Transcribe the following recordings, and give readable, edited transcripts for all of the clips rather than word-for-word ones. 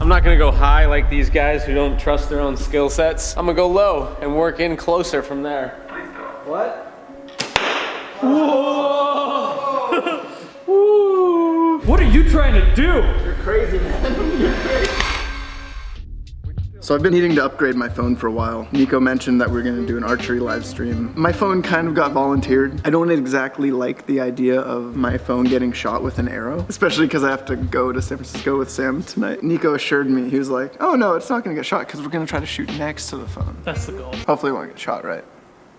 I'm not gonna go high like these guys who don't trust their own skill sets. I'm gonna go low and work in closer from there. What? Whoa! Woo! What are you trying to do? You're crazy, man. You're crazy. So I've been needing to upgrade my phone for a while. Nico mentioned that we're gonna do an archery live stream. My phone kind of got volunteered. I don't exactly like the idea of my phone getting shot with an arrow, especially because I have to go to San Francisco with Sam tonight. Nico assured me, he was like, oh no, it's not gonna get shot because we're gonna try to shoot next to the phone. That's the goal. Hopefully it won't get shot, right?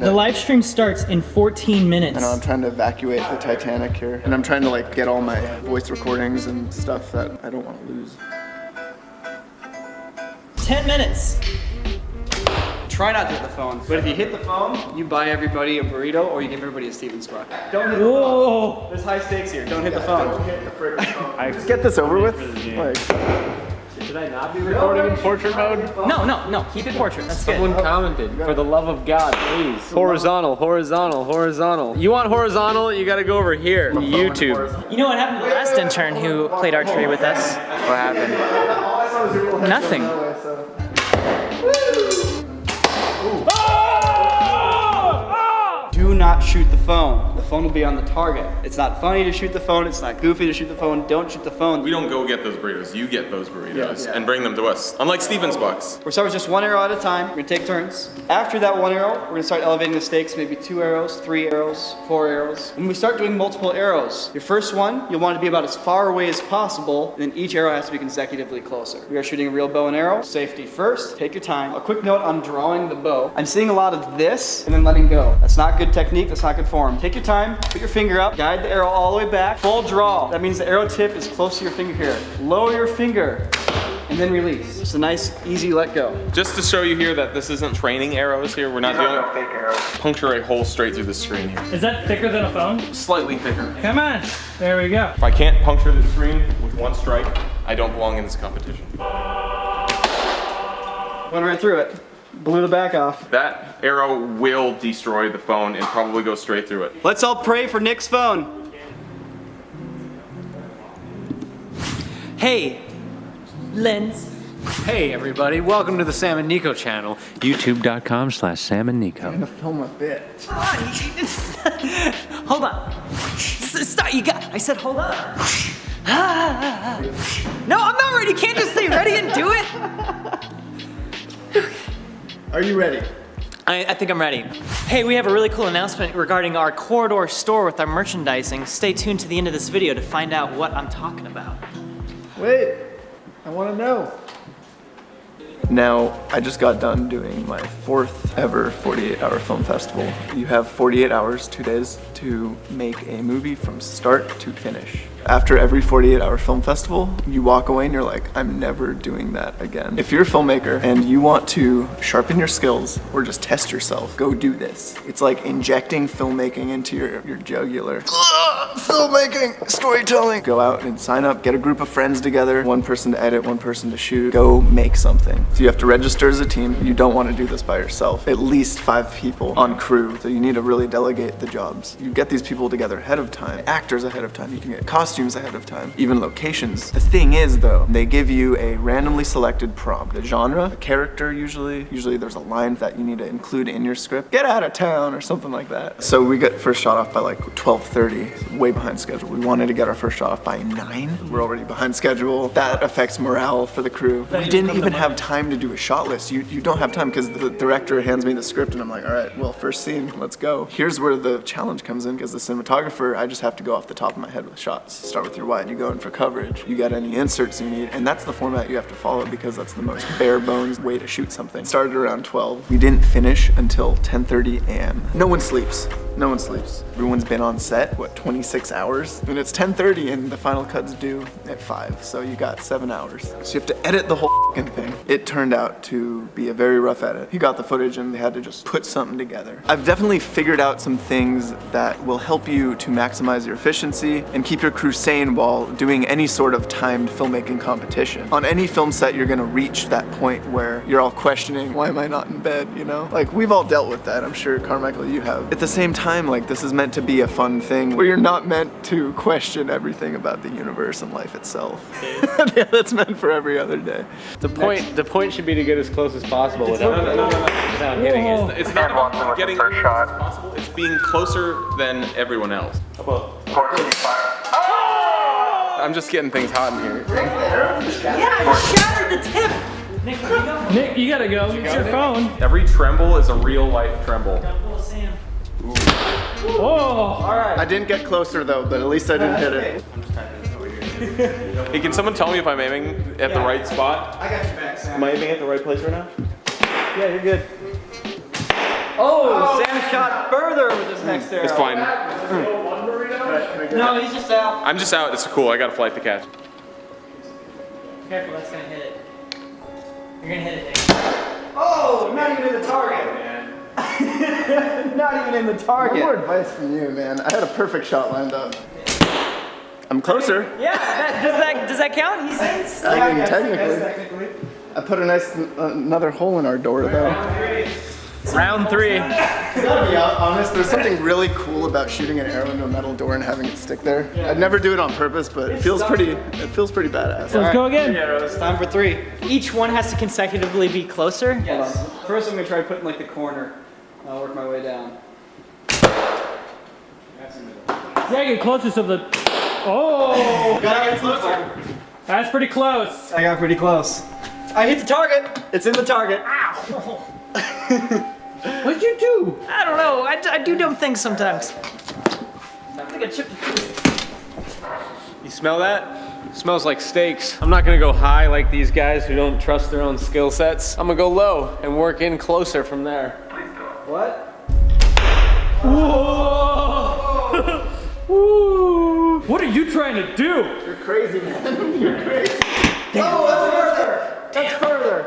The live stream starts in 14 minutes. I know I'm trying to evacuate the Titanic here. And I'm trying to like get all my voice recordings and stuff that I don't want to lose. 10 minutes. Try not to hit the phone. But if you hit the phone, you buy everybody a burrito or you give everybody a Steven Spark. Don't hit the phone. There's high stakes here. Don't hit the phone. Don't hit the friggin' phone. Just get this over with. Like, should I not be recording in portrait mode? No. Keep it portrait. That's good. Someone commented, for the love of God, please. Horizontal, horizontal, horizontal. You want horizontal, you gotta go over here. YouTube. You know what happened to the last intern who played archery with us? What happened? Nothing. Do not shoot the phone. The phone will be on the target. It's not funny to shoot the phone. It's not goofy to shoot the phone. Don't shoot the phone. We don't go get those burritos. You get those burritos and bring them to us. Unlike Steven's Bucks. We're starting with just one arrow at a time. We're gonna take turns. After that one arrow, we're gonna start elevating the stakes, maybe 2 arrows, 3 arrows, 4 arrows. When we start doing multiple arrows, your first one, you'll want to be about as far away as possible, and then each arrow has to be consecutively closer. We are shooting a real bow and arrow. Safety first, take your time. A quick note on drawing the bow. I'm seeing a lot of this and then letting go. That's not good technique, that's not good form. Take your time, put your finger up, guide the arrow all the way back, full draw. That means the arrow tip is close to your finger here. Lower your finger, and then release. Just a nice, easy let go. Just to show you here that this isn't training arrows here. We're not doing fake arrows. puncture a hole straight through the screen here. Is that thicker than a phone? Slightly thicker. Come on. There we go. If I can't puncture the screen with one strike, I don't belong in this competition. Went right through it. Blew the back off. That arrow will destroy the phone and probably go straight through it. Let's all pray for Nick's phone. Hey, Lens. Hey everybody, welcome to the Sam and Nico channel. YouTube.com/Sam and Nico. I'm gonna film a bit. Hold on. Stop, I said hold on. No, I'm not ready. You can't just say ready and do it. Are you ready? I think I'm ready. Hey, we have a really cool announcement regarding our corridor store with our merchandising. Stay tuned to the end of this video to find out what I'm talking about. Wait, I want to know. Now, I just got done doing my 4th ever 48-hour film festival. You have 48 hours, 2 days, to make a movie from start to finish. After every 48-hour film festival, you walk away and you're like, I'm never doing that again. If you're a filmmaker and you want to sharpen your skills or just test yourself, go do this. It's like injecting filmmaking into your jugular. Filmmaking, storytelling. Go out and sign up, get a group of friends together, one person to edit, one person to shoot, go make something. So you have to register as a team. You don't want to do this by yourself. At least 5 people on crew, so you need to really delegate the jobs. You get these people together ahead of time, actors ahead of time, you can get costumes ahead of time, even locations. The thing is though, they give you a randomly selected prompt, a genre, a character usually there's a line that you need to include in your script. Get out of town or something like that. So we got first shot off by like 12:30, way behind schedule. We wanted to get our first shot off by 9. We're already behind schedule. That affects morale for the crew. We didn't even have time to do a shot list. You don't have time because the director hands me the script and I'm like, all right, well, first scene, let's go. Here's where the challenge comes in because the cinematographer, I just have to go off the top of my head with shots. Start with your wide, you go in for coverage. You got any inserts you need, and that's the format you have to follow because that's the most bare bones way to shoot something. Started around 12. We didn't finish until 10:30 a.m. No one sleeps. No one sleeps. Everyone's been on set, what, 26 hours? And it's 10:30 and the final cut's due at 5, so you got 7 hours. So you have to edit the whole fucking thing. It turned out to be a very rough edit. He got the footage and they had to just put something together. I've definitely figured out some things that will help you to maximize your efficiency and keep your crew sane while doing any sort of timed filmmaking competition. On any film set, you're gonna reach that point where you're all questioning, why am I not in bed, you know? Like, we've all dealt with that. I'm sure, Carmichael, you have. At the same time, time, like, this is meant to be a fun thing where you're not meant to question everything about the universe and life itself. Yeah, that's meant for every other day. The point should be to get as close as possible without hitting it. It's not about getting as close as possible. It's being closer than everyone else. I'm just getting things hot in here. Yeah, you shattered the tip. Nick, where you go? Nick, you gotta go. It's your phone. Every tremble is a real life tremble. Oh! I didn't get closer though, but at least I didn't hit it. Hey, can someone tell me if I'm aiming at the right spot? I got your back, Sam. Am I aiming at the right place right now? Yeah, you're good. Oh, Sam shot further with this next arrow. It's fine. No, he's just out. I'm just out. It's cool. I got a flight to catch. Careful, that's gonna hit it. You're gonna hit it, Nick. Oh, not even in the target, man. Not even in the target. More advice from you, man. I had a perfect shot lined up. I'm closer. Yeah, does that count? He's in. I mean, technically. I put a nice another hole in our door though. Round 3. To be honest, there's something really cool about shooting an arrow into a metal door and having it stick there. I'd never do it on purpose, but it feels pretty badass. Let's go again. It's time for 3. Each one has to consecutively be closer. Yes. First, I'm gonna try putting like the corner. I'll work my way down. Yeah, get closest of the. Oh! Gotta get closer. That's pretty close. I got pretty close. I hit the target. It's in the target. Ow. What'd you do? I don't know. I do dumb things sometimes. I think I chipped it. You smell that? It smells like steaks. I'm not gonna go high like these guys who don't trust their own skill sets. I'm gonna go low and work in closer from there. What? Whoa! Woo! What are you trying to do? You're crazy, man. You're crazy. Oh, that's further. That's further.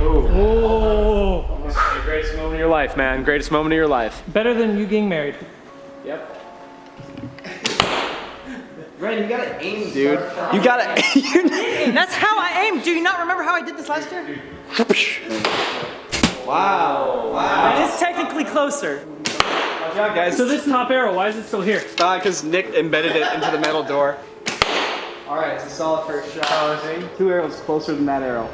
Oh! The greatest moment of your life, man. Greatest moment of your life. Better than you getting married. Yep. Ren, you gotta aim, Dude, you gotta. That's how I aim. Do you not remember how I did this last year? Wow. Wow. It is technically closer. Watch out, guys. So this top arrow, why is it still here? Because Nick embedded it into the metal door. All right, it's a solid first shot. 2 arrows closer than that arrow.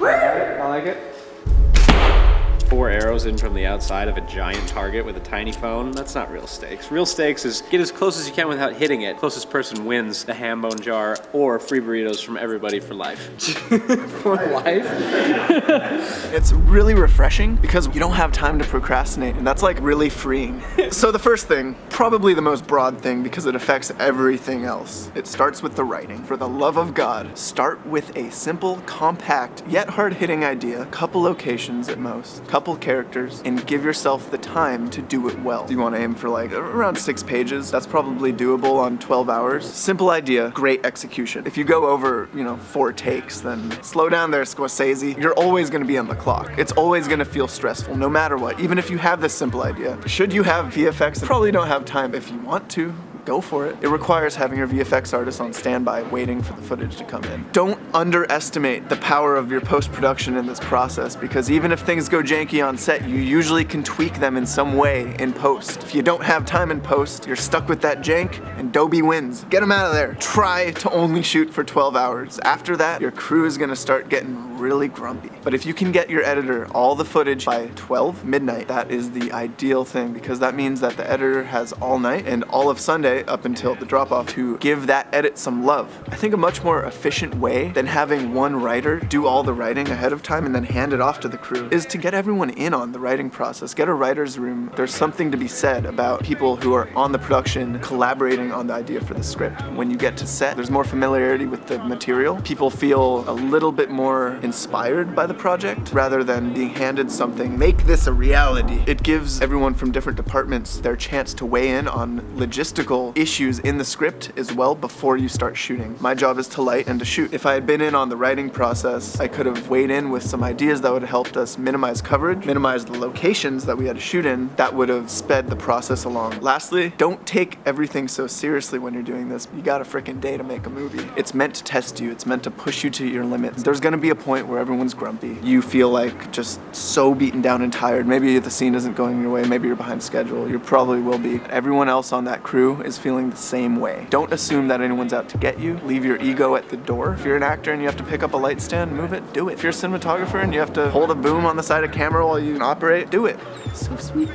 I like it. 4 arrows in from the outside of a giant target with a tiny phone. That's not real stakes. Real stakes is get as close as you can without hitting it. Closest person wins the ham bone jar or free burritos from everybody for life. For life? It's really refreshing because you don't have time to procrastinate, and that's like really freeing. So the first thing, probably the most broad thing because it affects everything else. It starts with the writing. For the love of God, start with a simple, compact, yet hard-hitting idea, couple locations at most, couple characters, and give yourself the time to do it well. You want to aim for like around 6 pages. That's probably doable on 12 hours. Simple idea, great execution. If you go over, 4 takes, then slow down there, Scorsese. You're always going to be on the clock. It's always going to feel stressful, no matter what, even if you have this simple idea. Should you have VFX? You probably don't have time. If you want to, go for it. It requires having your VFX artist on standby waiting for the footage to come in. Don't underestimate the power of your post-production in this process because even if things go janky on set, you usually can tweak them in some way in post. If you don't have time in post, you're stuck with that jank and Dobie wins. Get them out of there. Try to only shoot for 12 hours. After that, your crew is gonna start getting really grumpy. But if you can get your editor all the footage by 12 midnight, that is the ideal thing because that means that the editor has all night and all of Sunday up until the drop-off to give that edit some love. I think a much more efficient way than having one writer do all the writing ahead of time and then hand it off to the crew is to get everyone in on the writing process. Get a writer's room. There's something to be said about people who are on the production collaborating on the idea for the script. When you get to set, there's more familiarity with the material. People feel a little bit more inspired by the project rather than being handed something. Make this a reality. It gives everyone from different departments their chance to weigh in on logistical technical issues in the script as well before you start shooting. My job is to light and to shoot. If I had been in on the writing process, I could have weighed in with some ideas that would have helped us minimize coverage, minimize the locations that we had to shoot in. That would have sped the process along. Lastly, don't take everything so seriously when you're doing this. You got a freaking day to make a movie. It's meant to test you. It's meant to push you to your limits. There's gonna be a point where everyone's grumpy. You feel like just so beaten down and tired. Maybe the scene isn't going your way. Maybe you're behind schedule. You probably will be. Everyone else on that crew is feeling the same way. Don't assume that anyone's out to get you. Leave your ego at the door. If you're an actor and you have to pick up a light stand, move it, do it. If you're a cinematographer and you have to hold a boom on the side of camera while you operate, do it. It's so sweet.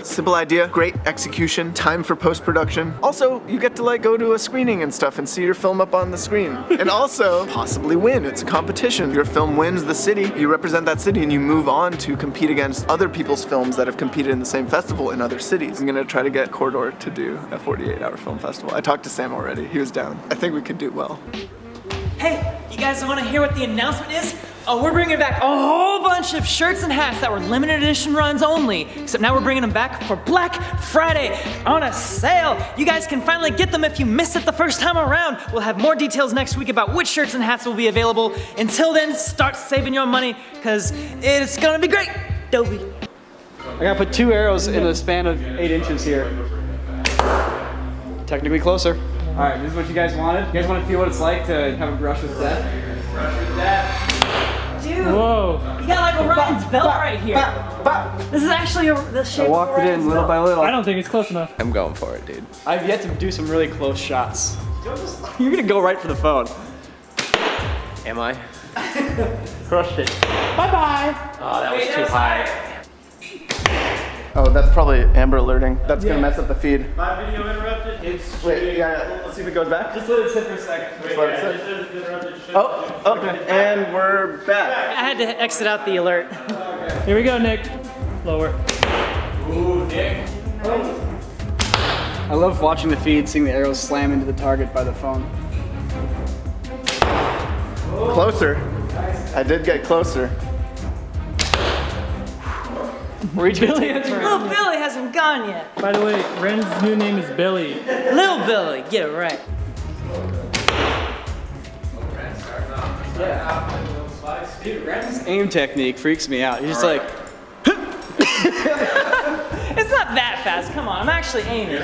Simple idea, great execution, time for post-production. Also, you get to like go to a screening and stuff and see your film up on the screen. And also, possibly win. It's a competition. Your film wins the city, you represent that city, and you move on to compete against other people's films that have competed in the same festival in other cities. I'm gonna try to get Corridor to do a 48-hour film festival. I talked to Sam already, he was down. I think we could do well. Hey, you guys want to hear what the announcement is? Oh, we're bringing back a whole bunch of shirts and hats that were limited edition runs only. Except now we're bringing them back for Black Friday on a sale. You guys can finally get them if you missed it the first time around. We'll have more details next week about which shirts and hats will be available. Until then, start saving your money, because it's gonna be great. Dobie. I gotta put 2 arrows in a span of 8 inches here. Technically closer. All right, this is what you guys wanted. You guys want to feel what it's like to have a brush with death? Brush with death. Dude, Whoa. you got like Orion's belt right here. This is actually the shape I walked of it in Orion's little belt. by little. I don't think it's close enough. I'm going for it, dude. I've yet to do some really close shots. You're gonna go right for the phone. Am I? Crushed it. Bye-bye. Oh, that was too high. Oh, that's probably Amber alerting. That's gonna mess up the feed. My video interrupted. It's Wait, yeah, let's see if it goes back. Just let it sit for a second. Let it sit. Oh, and we're back. I had to exit out the alert. Here we go, Nick. Lower. I love watching the feed, seeing the arrows slam into the target by the phone. Closer. I did get closer. We're each Little Billy hasn't gone yet. By the way, Ren's new name is Billy. Little Billy, get it right. aim technique freaks me out. He's just like, It's not that fast. Come on, I'm actually aiming.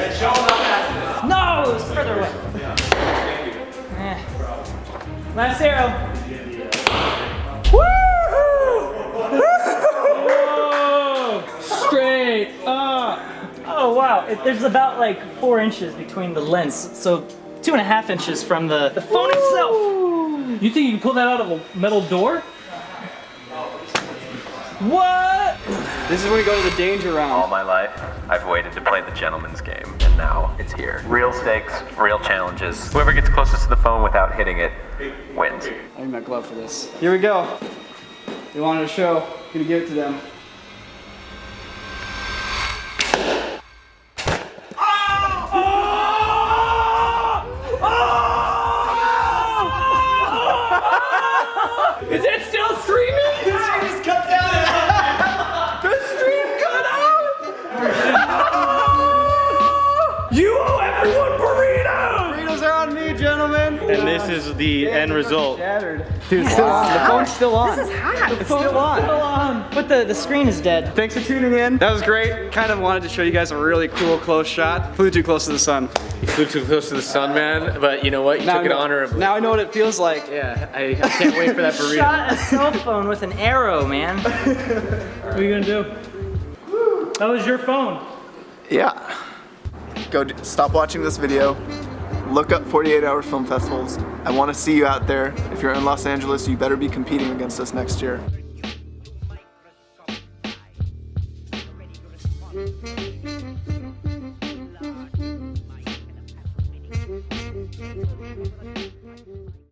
No, it was further away. Eh. Last arrow. Whoa! Straight up. Oh wow, there's about like 4 inches between the lens, so 2.5 inches from the phone itself. You think you can pull that out of a metal door? What? this is when we go to the danger round. All my life, I've waited to play the gentleman's game, and now it's here. Real stakes, real challenges. Whoever gets closest to the phone without hitting it wins. I need my glove for this. Here we go. They wanted a show. Gonna give it to them. Is it still streaming? The stream just cut out. The stream cut out! You owe everyone burritos! Burritos are on me, gentlemen. And this is the end result. Shattered. Dude, it's still on. The phone's still on. This is hot. It's still on. But the screen is dead. Thanks for tuning in. That was great. Kind of wanted to show you guys a really cool close shot. Flew too close to the sun. You flew too close to the sun, man, but you know what? You took it honorably. Now I know what it feels like. Yeah, I can't wait for that burrito. Shot a cell phone with an arrow, man. What are you gonna do? That was your phone. Yeah. Stop watching this video. Look up 48-hour film festivals. I want to see you out there. If you're in Los Angeles, you better be competing against us next year.